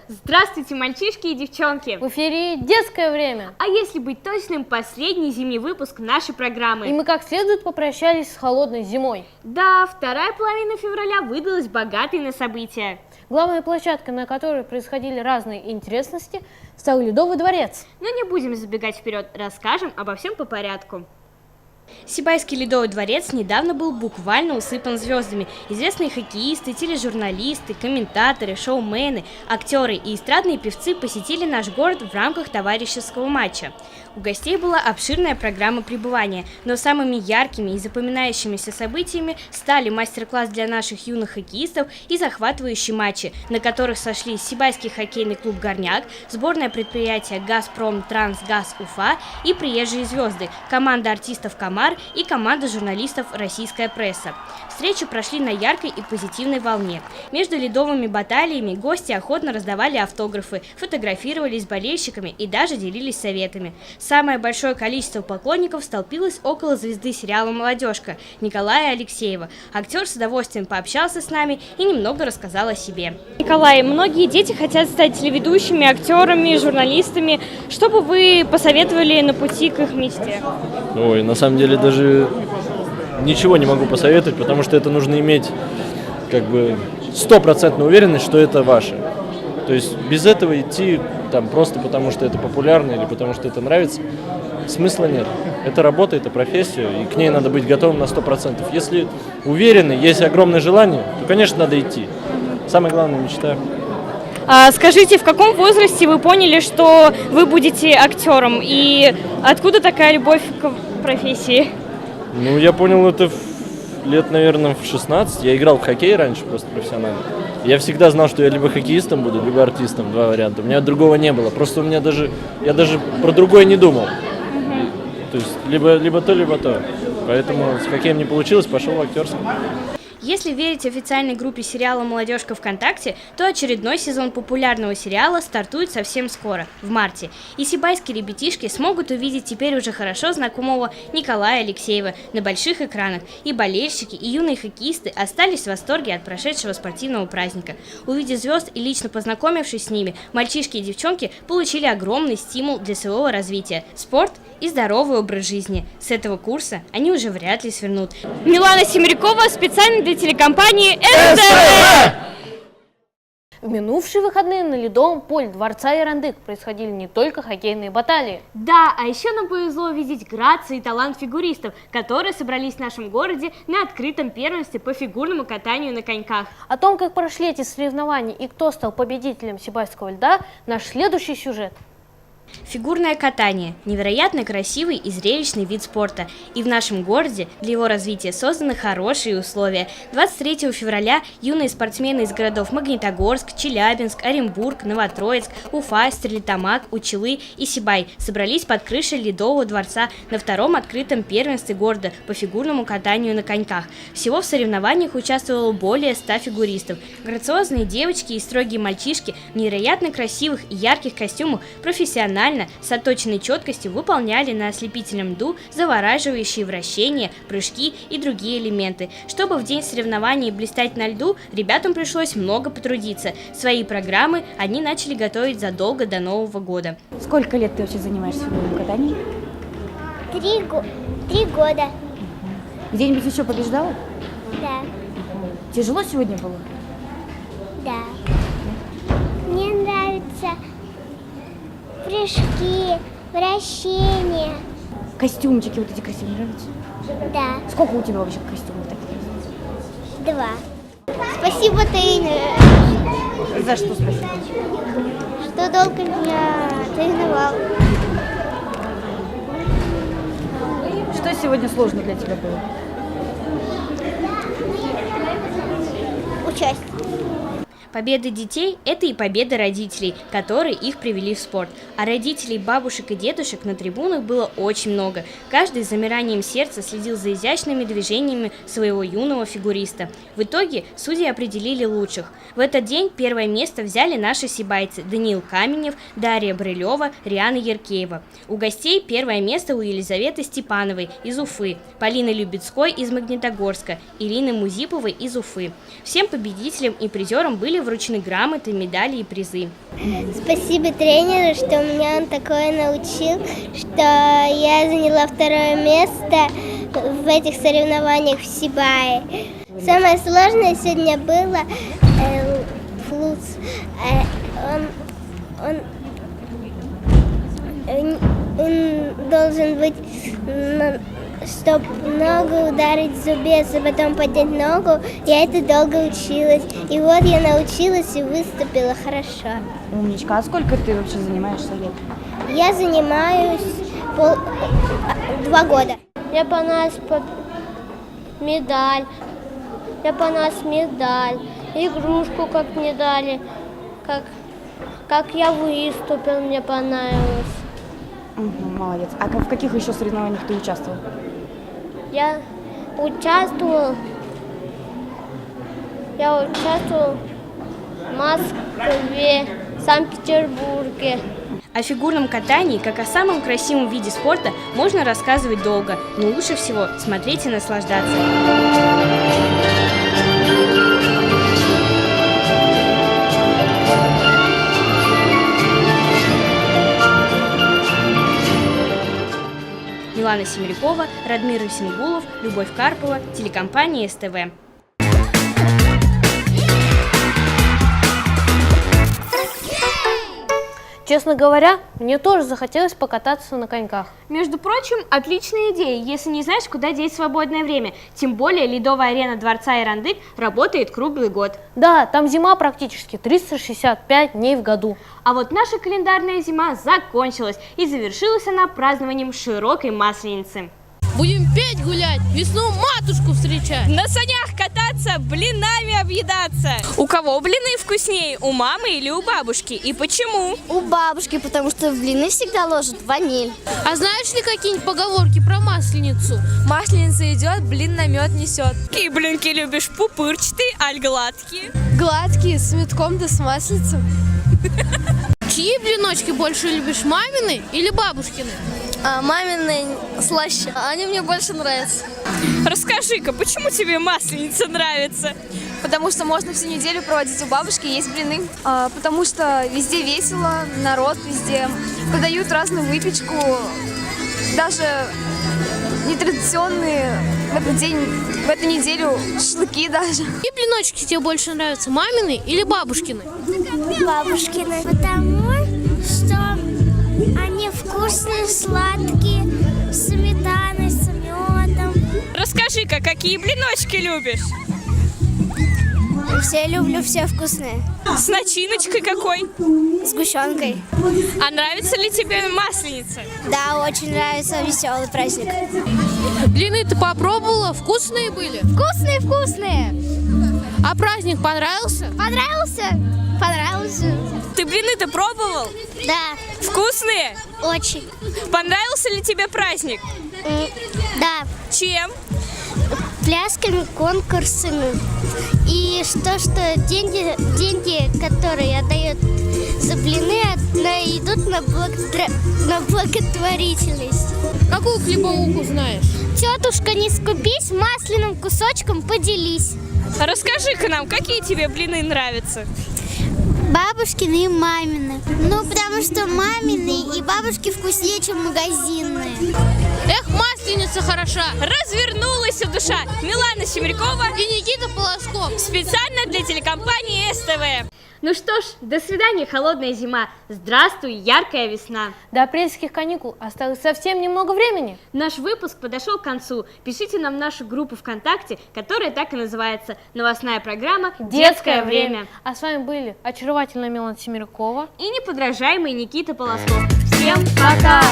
Здравствуйте, мальчишки и девчонки! В эфире детское время. А если быть точным, последний зимний выпуск нашей программы. И мы как следует попрощались с холодной зимой. Да, вторая половина февраля выдалась богатой на события. Главной площадкой, на которой происходили разные интересности, стал Ледовый дворец. Но не будем забегать вперед, расскажем обо всем по порядку. Сибайский Ледовый дворец недавно был буквально усыпан звездами. Известные хоккеисты, тележурналисты, комментаторы, шоумены, актеры и эстрадные певцы посетили наш город в рамках товарищеского матча. У гостей была обширная программа пребывания, но самыми яркими и запоминающимися событиями стали мастер-класс для наших юных хоккеистов и захватывающие матчи, на которых сошлись Сибайский хоккейный клуб «Горняк», сборное предприятие «Газпром Трансгаз Уфа» и приезжие звезды, команда артистов «Комар» и команда журналистов «Российская пресса». Встречи прошли на яркой и позитивной волне. Между ледовыми баталиями гости охотно раздавали автографы, фотографировались с болельщиками и даже делились советами. Самое большое количество поклонников столпилось около звезды сериала «Молодежка» Николая Алексеева. Актер с удовольствием пообщался с нами и немного рассказал о себе. Николай, многие дети хотят стать телеведущими, актерами, журналистами. Что бы вы посоветовали на пути к их мечте? Ой, на самом деле даже ничего не могу посоветовать, потому что это нужно иметь как бы стопроцентную уверенность, что это ваше. То есть без этого идти там просто потому, что это популярно или потому, что это нравится, смысла нет. Это работа, это профессия, и к ней надо быть готовым на 100%. Если уверены, есть огромное желание, то, конечно, надо идти. Самое главное – мечта. Скажите, в каком возрасте вы поняли, что вы будете актером, и откуда такая любовь к профессии? Ну, я понял это лет, наверное, в 16. Я играл в хоккей раньше просто профессионально. Я всегда знал, что я либо хоккеистом буду, либо артистом, два варианта. У меня другого не было. Просто я даже про другое не думал. То есть либо то, либо то. Поэтому с хоккеем не получилось, пошел в актерское. Если верить официальной группе сериала «Молодежка ВКонтакте», то очередной сезон популярного сериала стартует совсем скоро, в марте. И сибайские ребятишки смогут увидеть теперь уже хорошо знакомого Николая Алексеева на больших экранах. И болельщики, и юные хоккеисты остались в восторге от прошедшего спортивного праздника. Увидев звезд и лично познакомившись с ними, мальчишки и девчонки получили огромный стимул для своего развития – спорт и здоровый образ жизни. С этого курса они уже вряд ли свернут. Милана Семерякова специально для телекомпании СТВ. В минувшие выходные на Ледовом поле дворца Ярандык происходили не только хоккейные баталии. Да, а еще нам повезло увидеть грацию и талант фигуристов, которые собрались в нашем городе на открытом первенстве по фигурному катанию на коньках. О том, как прошли эти соревнования и кто стал победителем Сибайского льда, наш следующий сюжет. Фигурное катание – невероятно красивый и зрелищный вид спорта, и в нашем городе для его развития созданы хорошие условия. 23 февраля юные спортсмены из городов Магнитогорск, Челябинск, Оренбург, Новотроицк, Уфа, Стерлитамак, Учелы и Сибай собрались под крышей Ледового дворца на втором открытом первенстве города по фигурному катанию на коньках. Всего в соревнованиях участвовало более 100 фигуристов. Грациозные девочки и строгие мальчишки в невероятно красивых и ярких костюмах профессионально, с отточенной четкостью выполняли на ослепительном льду завораживающие вращения, прыжки и другие элементы. Чтобы в день соревнований блистать на льду, ребятам пришлось много потрудиться. Свои программы они начали готовить задолго до Нового года. Сколько лет ты вообще занимаешься фигурным катанием? 3 года. Где-нибудь еще побеждала? Да. Тяжело сегодня было? Да. Мне нравятся прыжки, вращения. Костюмчики вот эти красивые нравятся? Да. Сколько у тебя вообще костюмов таких? 2. Спасибо, тренер, За что спасибо? что долго меня тренировал. Что сегодня сложно для тебя было? Участие. Победы детей – это и победы родителей, которые их привели в спорт. А родителей, бабушек и дедушек на трибунах было очень много. Каждый с замиранием сердца следил за изящными движениями своего юного фигуриста. В итоге судьи определили лучших. В этот день первое место взяли наши сибайцы – Даниил Каменев, Дарья Брылева, Риана Еркеева. У гостей первое место у Елизаветы Степановой из Уфы, Полины Любецкой из Магнитогорска, Ирины Музиповой из Уфы. Всем победителям и призерам были вручены грамоты, медали и призы. Спасибо тренеру, что меня он такое научил, что я заняла 2-е место в этих соревнованиях в Сибае. Самое сложное сегодня было флуц. Он должен быть, чтобы ногу ударить в зубец, а потом поднять ногу. Я это долго училась. И вот я научилась и выступила хорошо. Умничка. А сколько ты вообще занимаешься лет? Я занимаюсь 2 года. Мне понравилась медаль. Мне понравилась медаль. Игрушку как мне дали. Как я выступил, мне понравилось. Молодец. А в каких еще соревнованиях ты участвовал? Я участвовал в Москве, Санкт-Петербурге. О фигурном катании, как о самом красивом виде спорта, можно рассказывать долго, но лучше всего смотреть и наслаждаться. Милана Семерякова, Радмир Исенгулов, Любовь Карпова, телекомпания СТВ. Честно говоря, мне тоже захотелось покататься на коньках. Между прочим, отличная идея, если не знаешь, куда деть свободное время. Тем более ледовая арена Дворца Ирандык работает круглый год. Да, там зима практически 365 дней в году. А вот наша календарная зима закончилась, и завершилась она празднованием широкой Масленицы. Будем петь, гулять, весну матушку встречать. На санях кататься, блинами объедаться. У кого блины вкуснее, у мамы или у бабушки? И почему? У бабушки, потому что в блины всегда ложат ваниль. А знаешь ли какие-нибудь поговорки про Масленицу? Масленица идет, блин на мед несет. Какие блинки любишь, пупырчатые, аль гладкие? Гладкие, с метком да с маслицем. Чьи блиночки больше любишь, мамины или бабушкины? Мамины слаще, они мне больше нравятся. Расскажи-ка, почему тебе Масленица нравится? Потому что можно всю неделю проводить у бабушки, есть блины. Потому что везде весело, народ везде. Подают разную выпечку, даже нетрадиционные в этот день, в эту неделю шашлыки даже. Какие блиночки тебе больше нравятся, мамины или бабушкины? Бабушкины, потому что они вкусные, сладкие, с сметаной, с медом. Расскажи-ка, какие блиночки любишь? Все люблю, все вкусные. С начиночкой какой? Сгущенкой. А нравится ли тебе Масленица? Да, очень нравится, веселый праздник. Блины ты попробовала? Вкусные были? Вкусные, вкусные. А праздник понравился? Понравился? Понравился. Ты блины-то пробовал? Да, Вкусные? очень. Понравился ли тебе праздник? Да, Чем? плясками, конкурсами. И что деньги, которые отдают за блины, идут на благотворительность. Какую хлебоуху знаешь? Тетушка, не скупись, масляным кусочком поделись. Расскажи-ка нам, какие тебе блины нравятся? Бабушкины и мамины. Ну, потому что мамины и бабушки вкуснее, чем магазинные. Эх, Масленица хороша! Развернулась душа. Милана Семерякова И Никита Полосков. специально для телекомпании СТВ. Ну что ж, до свидания, холодная зима. Здравствуй, яркая весна. До апрельских каникул осталось совсем немного времени. Наш выпуск подошел к концу. Пишите нам в нашу группу ВКонтакте, которая так и называется. Новостная программа «Детское время». А с вами были очаровательная Милана Семерякова И неподражаемый Никита Полосков. Всем пока!